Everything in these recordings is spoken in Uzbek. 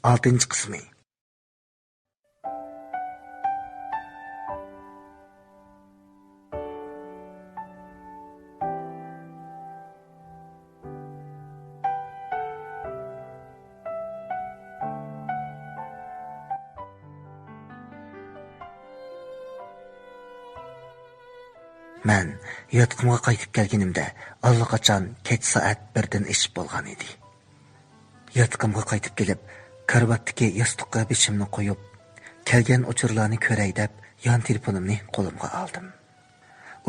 6 qismi. Mən yatqımğa qaytib gəlginimdə allaqaçan kech saat 1-dən işib bolğan idi. Yatqımğa qaytib gəlib, karvatdakı yastıqqa bişimni qoyub, kelgan uçurlarni ko'ray deb, yon telefonimni qo'limga oldim.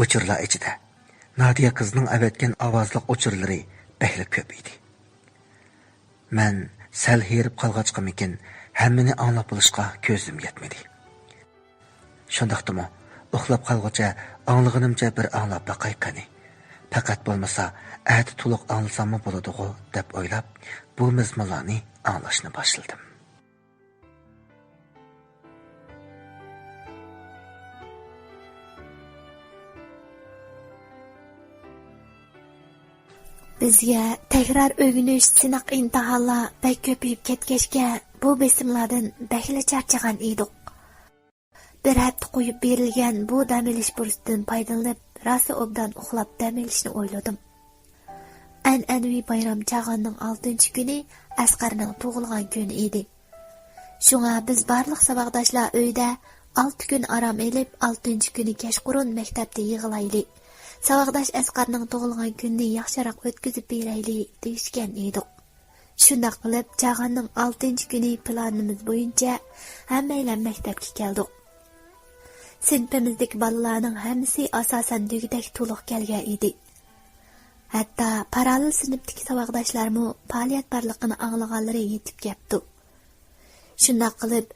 Uçurlar ichida Nadiya qizning avatgan ovozliq uçurlari behli ko'p edi. Mən sal herib qolg'achqimikin, hammani anglab bo'lishga ko'zim yetmadi. Shundaqdimi, uxlab qolguncha anglag'inimcha bir anglab baqay qani. Faqat bo'lmasa, ati to'liq anglasammi bo'ladi-ku deb o'ylab, bu mizmalarni anglashni boshladim. Bizga tekrar o'rganish sinoq imtihonlar bak ko'payib ketgachga bu besimlardan bakli charchagan edik. Bir hafta qo'yib berilgan bu dam olish fursatidan foydalanib, rosa obdan uxlab dam olishni o'yladim. An'anaviy bayram chag'anning 6-kuni Asqarning tug'ilgan kuni edi. Shunga biz barliq saboqdoshlar uyda 6 kun aram elib, 6-kuni kechqurun maktabda yig'laylik. Saboqdosh Asqarning tug'ilgan kunini yaxshiroq o'tkazib berayli deyishgan edik. Shunday qilib, chag'anning 6-kuni planimiz bo'yicha hammaylar maktabga keldik. Sinfimizdagi bolalarning hammasi asosan degdek to'liq kelgan edi. Hatto parallel sinfdagi saboqdoshlarmi faoliyat borligini anglaganlari yetib keldi. Shunday qilib,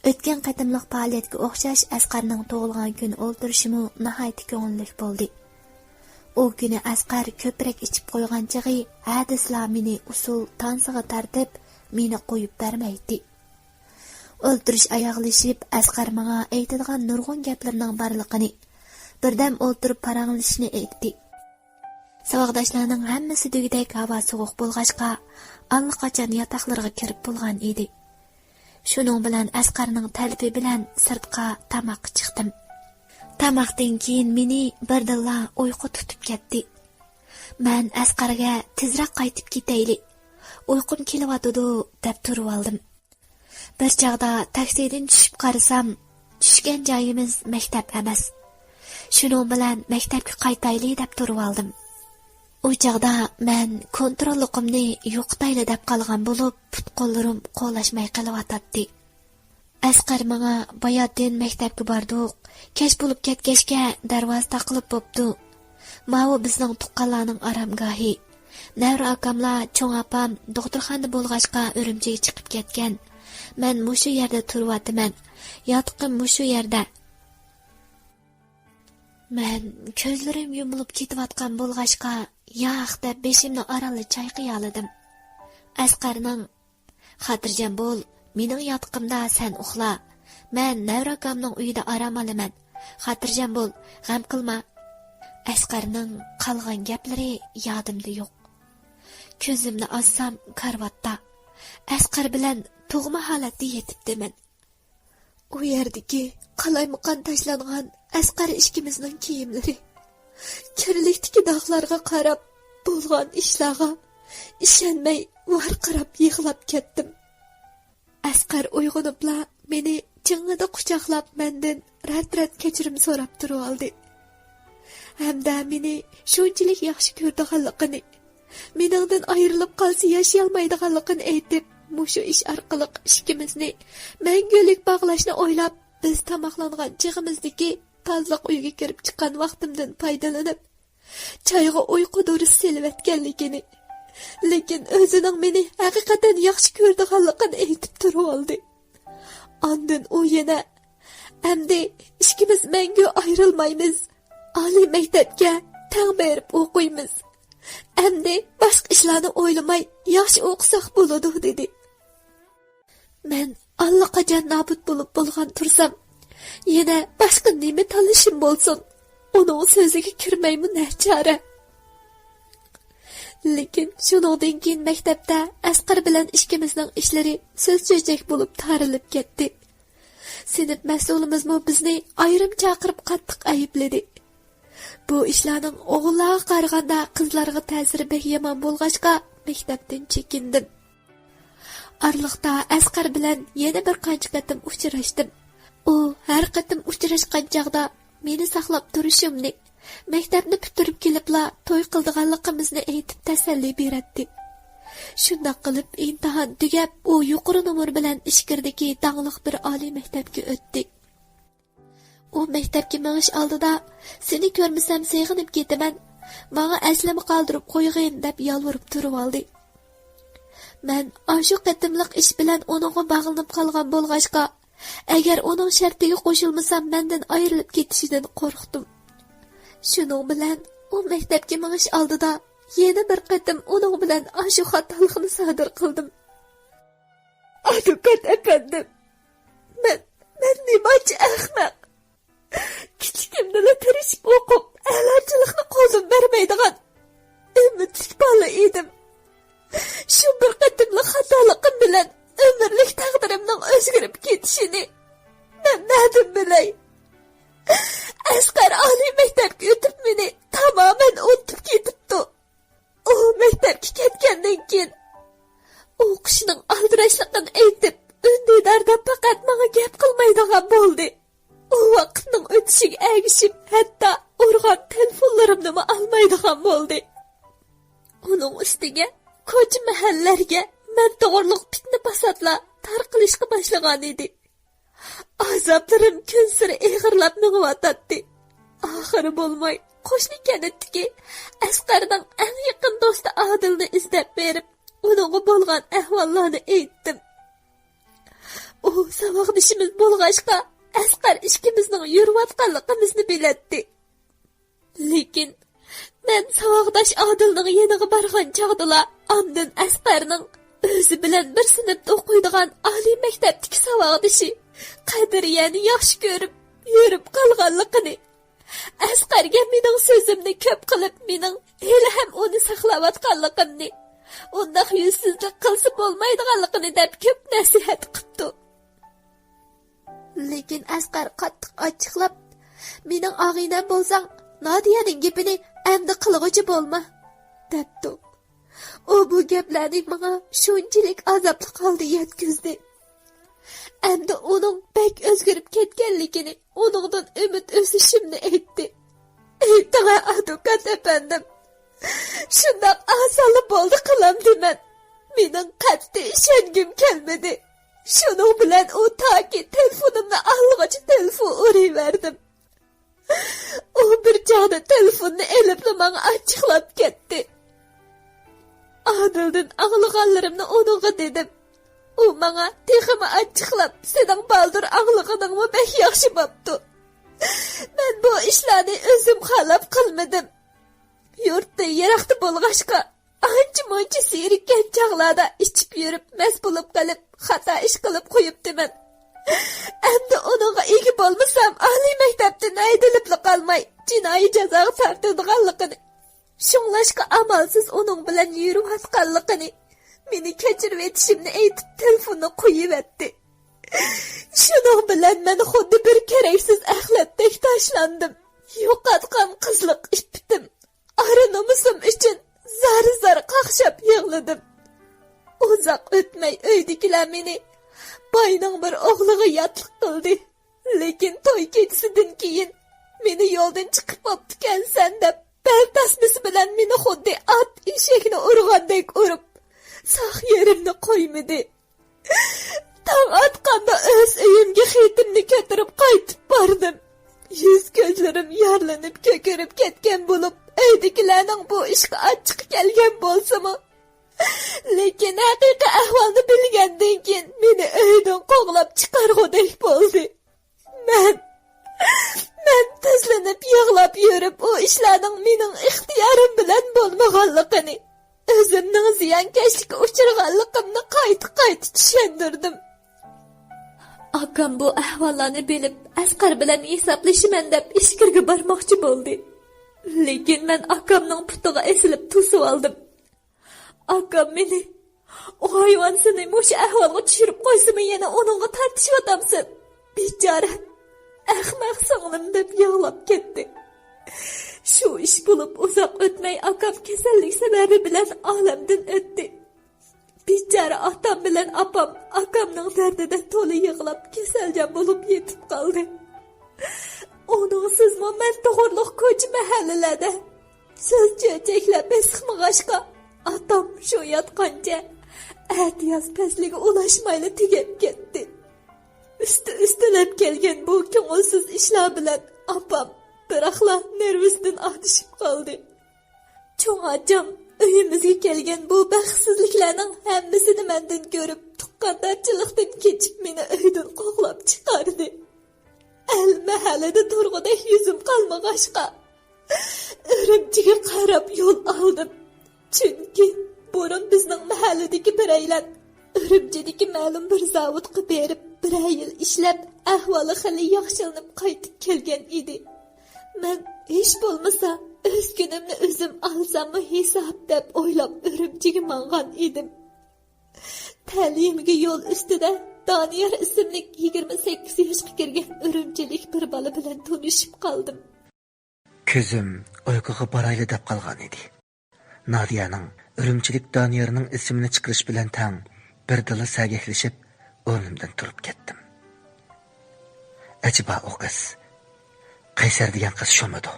o'tgan qatimliq faoliyatga o'xshash Asqarning tug'ilgan kuni o'ltirishimi nihoyat ko'ngilli bo'ldi. O kuni Asqar ko'prak ichib qo'ygan chig'i hadislamini usul tansiga tartib meni qo'yib bermaydi. O'ltirish oyoqlashib, Asqar menga aytadigan nurg'un gaplarning borligini, birdam o'ltirib paranglashni aytdi. Saboqdoshlarning hammasi degdek havo sovuq bo'lg'achqa, allaqachon yotoqlarga kirib bo'lgan edi. Shuning bilan Asqarning talabi bilan sirtqa tamoqqa chiqdim. Tamoqdan keyin meni birdilla uyqu tutib ketdi. Men Asqarga tezroq qaytib ketayli, uyqum kelyotdi deb turib oldim. Bir chaqda taksidan tushib qarasam, tushgan joyimiz maktab emas. Shuning bilan maktabga qaytayli deb turib oldim. O chaqda men kontrolliqimni yo'qotayli deb qolgan bo'lib, put-qo'llarim qo'llashmay qolyotdi. Asqar menga bayotdan maktabga bordik. Kech bo'lib ketgachga darvoza taqilib bo'pti. Mavo bizning tuqqanlarning aramgohi. Navra akamlar, cho'ng opam doktorxonada bo'lg'achqa Urumchiga chiqib ketgan. Men mushu yerda turibman. Yotqim mushu yerda. Men ko'zlarim yumilib ketayotgan bo'lg'achqa, yo'q deb beshimni orali chayqayaladim. Asqarning "Xotirjam bo'l, mening yotqimda sen uxla. Men Navrakamning uyida orom olaman. Xotirjam bo'l, g'am qilma." Asqarning qolgan gaplari yodimda yo'q. Ko'zimni ochsam karvatda Asqar bilan tug'ma holatda yetibdiman. U yerdagi qalaymaqon tashlangan Asqar ishkimizning kiyimlari, kirlikdagi dog'larga qarab bo'lgan ishlarga ishonmay varqirab yig'lab ketdim. Asqar uyg'onibla meni ching'ida quchoqlab mendan rat-rat kechirim so'rab turib oldi. Hamda meni shunchalik yaxshi ko'rdiganligini, meningdan ayrilib qolsa yashayolmaydiganligini aytib, mushu ish orqali ishkimizni mangulik bog'lashni o'ylab, biz tamoqlangan chig'imizdagi tozliq uyga kirib chiqqan vaqtimdan foydalanib, choyga uyqu dorisi selvatganligini, lekin o'zining meni haqiqatan yaxshi ko'rdiganligini aytib turib oldi. Ondan u yana, "Endi ikkimiz mangu ayrilmaymiz. Oliy maktabga tang berib o'qiymiz. Endi boshqa ishlarni o'ylamay yaxshi o'qisak bo'ladi" dedi. Men allaqachon nobud bo'lib bo'lgan tursam, yana boshqa nima tanishim bo'lsin, uning so'ziga kirmaymi nachara. Lekin shuningdan keyin maktabda Asqar bilan ikkimizning ishlari so'z-so'zak bo'lib tarilib ketdi. Sinf mas'ulimizmi bizni ayrim chaqirib qattiq aybladi. Bu ishlarning o'g'illarga qaraganda qizlarga ta'siri bek yomon bo'lg'achqa maktabdan chekindim. Arliqda Asqar bilan yana bir qancha qatim uchrashdim. U har qatim uchrashgan chaqda meni saqlab turishimni, maktabni bitirib kelibla to'y qildiganligimizni aytib tasalli beradi. Shunday qilib imtihon tugab, u yuqori nomer bilan Ishkirdagi dangliq bir oliy maktabga o'tdi. U maktabga menish oldida seni ko'rmasam seg'inib ketaman, menga aslama qoldirib qo'yg'in deb yolvorib turib oldi. Men ashu qatimliq ish bilan uningga bog'linib qolgan bo'lg'achqa, agar uning shartiga qo'shilmasam mendan ayrilib ketishidan qo'rqdim. Shuning bilan u maktabga menish oldida yana bir qatim uning bilan ashu xatolikni sodir qildim. Adukat efendim, men nimachi ahmaq. Kichikimdan tirishib o'qib, a'lochilikni qo'ldan bermaydigan umidli bola edim. Shu bir qatimlik xatoliqim bilan umrlik taqdirimning o'zgarib ketishini men nadim bilay. Asqar oliy maktabga o'tib meni tamoman unutib ketibdi. U maktabga ketgandan keyin o'qishning aldirashligini aytib, undidarda faqat menga gap qilmaydigan bo'ldi. U vaqtning o'tishiga ergishib, hatto urg'on telefonlarimni olmaydigan bo'ldi. Uning ustiga ko'cha mahallarga men to'g'riliq fitna fasodlar tarqalishga boshlagan edi. Azoblarim kun sari ig'irlab meng'iyotdi. Oxiri bo'lmay, qo'shni kanatdagi Asqarning eng yaqin do'sti Odilni izlab berib, uningga bo'lgan ahvollarni aytdim. U saboqdishimiz bo'lg'achqa Asqar ikkimizning yurayotganligimizni biladi. Lekin men saboqdosh Odilning yeniga borgan chog'dala ondan Asqarning o'zi bilan bir sinfda o'qiydigan oliy maktabdagi saboqdoshi Qadiriyani yaxshi ko'rib yurib qolganligini, Asqarga mening so'zimni ko'p qilib, mening hali ham uni saqlayotganligimni, undaq yuzsizlik qilsa bo'lmaydiganligini deb ko'p nasihat qildi. Lekin Asqar qattiq ochiqlab, mening og'inam bo'lsang, Nodiyaning gapini endi qilg'uchi bo'lma, debdi. U bu gaplarni menga shunchalik azobli holda yetkazdi. Endi uning bek o'zgarib ketganligini, uningdan umid o'sishimni aytdi. Aytdilar advokat efendim. Shundoq osonli bo'ldi qilam deman. Mening qat'iy ishongim kelmadi. Shuning bilan u toki telefonimni olg'acha telefon uraverdim. U bir chog'da telefonni elib menga ochiqlab ketdi. Odildan anglaganlarimni uningga dedim. U menga texmi ochiqlab, sening baldur anglaganingmi bek yaxshi bo'pti. Men bu ishlarni o'zim xohlab qilmadim. Yurtda yiroqda bo'lg'achqa, ancha-muncha sirikkan chog'larda ichib yurib, mast bo'lib qolib, xato ish qilib qo'yibdiman. Endi uningga ega bo'lmasam, oliy maktabdan haydalib qolmay, jinoiy jazoga tortilganligini, shunglashqa amalsiz uning bilan yurayotganligini, meni kechirib etishimni aytib telefonni qo'yiverdi. Shuning bilan men xuddi bir keraksiz axlatdek tashlandim. Yo'qotgan qizlik ipitim, arinomusim uchun zar-zar qaqshab yig'ladim. Uzoq o'tmay uydagilar meni boyning bir o'g'liga yotliq qildi. Lekin to'y kechasidan keyin meni yo'ldan chiqib bo'ptikansan deb, bel tasmasi bilan meni xuddi ot eshakni urgandek urib, sog' yerimni qo'ymadi. Tong otganda o'z uyimga xitimni ko'tarib qaytib bordim. Yuz ko'zlarim yorlanib, ko'karib ketgan bo'lib, uydagilarning bu ishga ochiq kelgan bo'lsa-mu, lekin haqiqiy ahvolni bilgandan keyin meni uydan qo'g'lab chiqargudek bo'ldi. Men tezlanib yig'lab yurib, u ishlarning mening ixtiyorim bilan bo'lmaganligini, o'zimning ziyonkashlikka uchraganligimni qayta tushundirdim. Akam bu ahvollarni bilib, Asqar bilan hisoblashiman deb Ishkirga bormoqchi bo'ldi. Lekin men akamning putiga esilib to'sib oldim. Akam meni o hayvan seni muş ahvalga düşürüp koysam yana onunla tartışıp adamsın. Bicara. Ahmaq sağlım deb yağlap ketdi. Şu iş bulup uzak ötmey akam kesellik sebebi bilen alemden ötdi. Bicara atam bilen apam akamның derdide tolu yığılap keselcan bulup yetip kaldı. Onun sızma men doğurluq koç mahallelerde. Söz çöçekle besixmağaşqa atam şu yatqanca ətiyaz peslige ulaşmayla tigep ketdi. Üstülep kelgen bu köngülsüz işler bilen apam bırakla nervüsden atışıp kaldı. Çoğ acam öyümüzge kelgen bu baxsizliklerinin hemmisini menden görüp tuqqandarçılıktan keçip meni öyden qoğlap çıkardı. El mahallede turguda yüzüm kalmağaşqa Ürümçiga qarab yol aldım. Çünkü burun bizning mahalledeki bireyler Ürümchidagi ma'lum bir zavodga berib bir yil ishlab ahvoli xili yaxshilanib qaytib kelgan edi. Men hech bo'lmasa o'z kunimni o'zim olsammi hisob deb o'ylab Ürümchiga mangan edim. Ta'limga yo'l ustida Doniyor ismli 28 yoshga kirgan Ürümchilik bir bola bilan tanishib qoldim. Ko'zim uyquga borayli deb qolgan edi. Nadiyaning Ürümchilik Doniyorning ismini chiqarish bilan tang bir dili sagaklashib o'rnimdan turib ketdim. Acaba o qiz Qaysar degan qiz shumidi?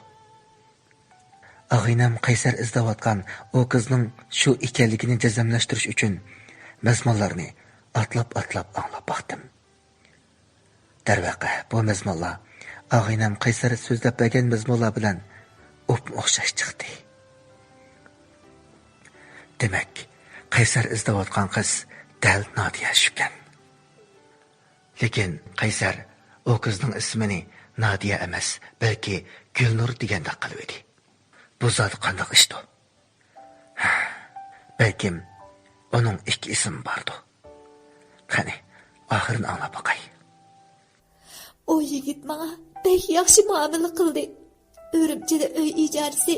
Ag'inam Qaysar izlayotgan o qizning shu ekanligini jazmlashtirish uchun mazmunlarni atlab anglab baqdim. Darvaqa bu mazmunlar ag'inam Qaysar so'zlab bergan mazmunlar bilan o'xshash chiqdi. Demak, Qaysar izlayotgan qiz dal Nadiya shukan. Lekin Qaysar o qizning ismini Nadiya emas, balki Gulnur deganda qilib edi. Bu zot qanday ishdi? Balkim onun ikki ismi bordi. Qani, oxirini anglab boqay. O yigit bana pek yaxshi muomala qildi. Ürümchida uy ijarasi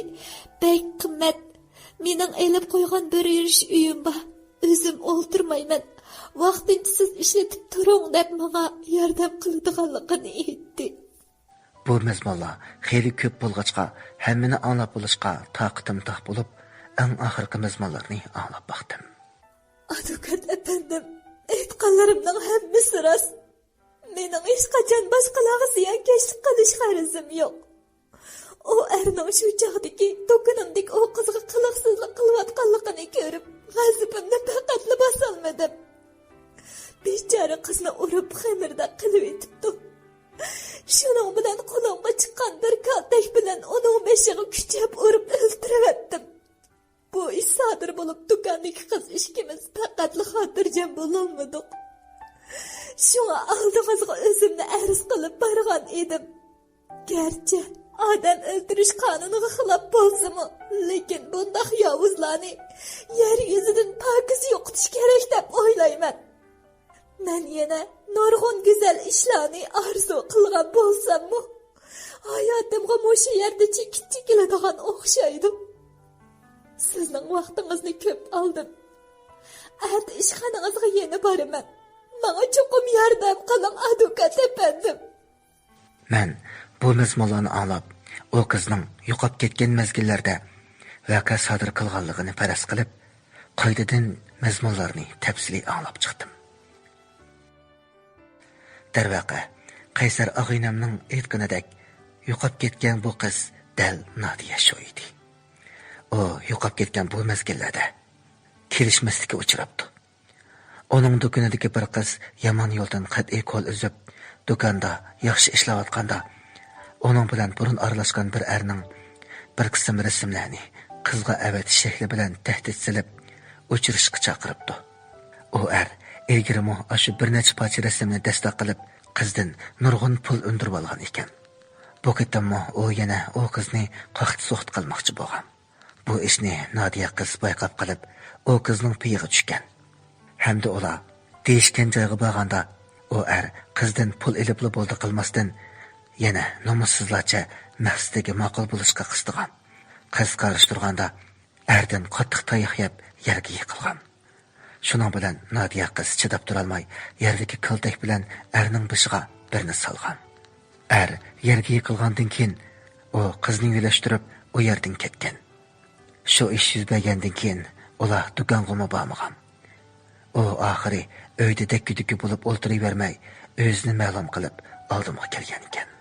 pek qimmat. Mening elib qo'ygan bir yurish uyim bor. O'zim o'ltirmayman. Vaqtinchisiz ishlatib turing deb menga yordam qiladiganligini aytdi. Bu mazmunlar xeyli ko'p bo'lg'achqa, hammani anglab olishga taqatim toq bo'lib, eng oxirgi mazmunlarni anglab baqdim. Advokat efendim, aytganlarimning hammasi rost. Mening hech qachon boshqalarga ziyonkashlik qilish g'arazim yo'q. O erning shu chog'dagi do'konimdagi o qizga qiliqsizlik qilayotganligini ko'rib, g'azabimni faqatla bosolmadim. Bechora qizni urib xamirda qilib etibdi. Shuning bilan qo'limga chiqqan bir kaltak bilan uning beshiga kuchab urib o'ldirib. Bu ish sodir bo'lib do'kondagi qiz ishkimiz faqatla xotirjam bo'lolmadik. Shunga oldimizga o'zimni arz qilib borgan edim. Garchi odam o'ldirish qonuniga xilof bo'lsa-mu, lekin bunday yovuzlarni yer yuzidan pokiz yo'qotish kerak deb o'ylayman. Men yana nurg'un go'zal ishlarni orzu qilgan bo'lsam-mu, hayotimga mushu yerda chekitchi keladigan o'xshaydi. Sizning vaqtingizni ko'p oldim. At ishxonangizga yana boraman. Menga cho'qim yordam qiling, advokat efendim. Men bu mazmunlarni anglab, o qizning yo'qolib ketgan mezgillarda vaqa sodir qilganligini faraz qilib, qoidadan mazmunlarni tafsiliy anglab chiqdim. Darvaqa, Qaysar ag'inamning aytganidek, yo'qolib ketgan bu qiz dal Nadiya shu edi. O yo'qolib ketgan bu mezgillarda kelishmaslikka uchrabdi. Onun do'konidagi bir qiz yomon yo'ldan qat'iy qo'l uzib, do'konda yaxshi ishlayotganda, onun bilan burun aralashgan bir erning bir qism rasmlarni qizga avatish shakli bilan tahdid silib, o'chirishga chaqiribdi. O er ilgirimo shu bir necha parcha rasmni dasta qilib, qizdan nurg'un pul undirib olgan ekan. Bu ketammo o yana o qizni qoqit-so'qit qilmoqchi bo'lgan. Bu ishni Nadiya qiz bayqab qilib, o qizning piyiga tushgan. Hamda ular deyishgan joyga borganda, o er qizdan pul elibli bo'ldi qilmasdan yana nomussizlarcha maqsadiga ma'qul bo'lishga qisdigan. Qiz qarishtirganda erdan qattiq tayoq yeb yerga yiqilgan. Shuning bilan Nadiya qiz chidab turolmay, yerdagi qildak bilan erning boshiga birini salgan. Er yerga yiqilgandan keyin u qizni yo'lashtirib u yerdan ketgan. Shu ish yuz bergandan keyin ular do'konga bormagan. U oxiri uyda dakki-dukki bo'lib o'tiravermay, o'zini ma'lum qilib oldimga kelgan ekan.